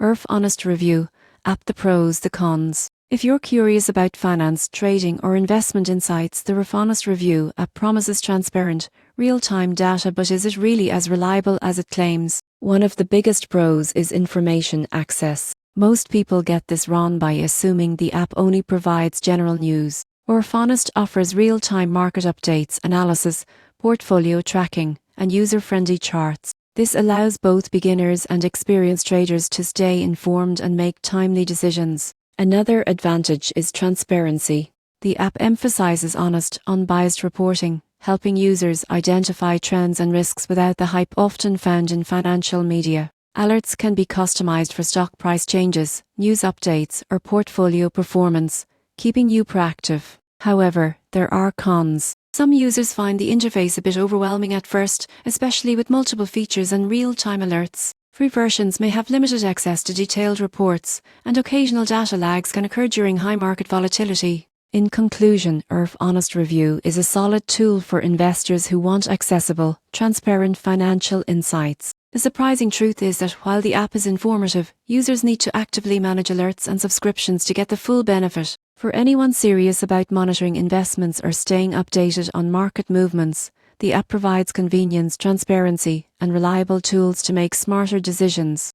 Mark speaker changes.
Speaker 1: IRF Honest Review, app the pros, the cons. If you're curious about finance, trading or investment insights, the IRF Honest Review app promises transparent, real-time data, but is it really as reliable as it claims? One of the biggest pros is information access. Most people get this wrong by assuming the app only provides general news. IRF Honest offers real-time market updates, analysis, portfolio tracking, and user-friendly charts. This allows both beginners and experienced traders to stay informed and make timely decisions. Another advantage is transparency. The app emphasizes honest, unbiased reporting, helping users identify trends and risks without the hype often found in financial media. Alerts can be customized for stock price changes, news updates, or portfolio performance, keeping you proactive. However, there are cons. Some users find the interface a bit overwhelming at first, especially with multiple features and real-time alerts. Free versions may have limited access to detailed reports, and occasional data lags can occur during high market volatility. In conclusion, IRF Honest Review is a solid tool for investors who want accessible, transparent financial insights. The surprising truth is that while the app is informative, users need to actively manage alerts and subscriptions to get the full benefit. For anyone serious about monitoring investments or staying updated on market movements, the app provides convenience, transparency, and reliable tools to make smarter decisions.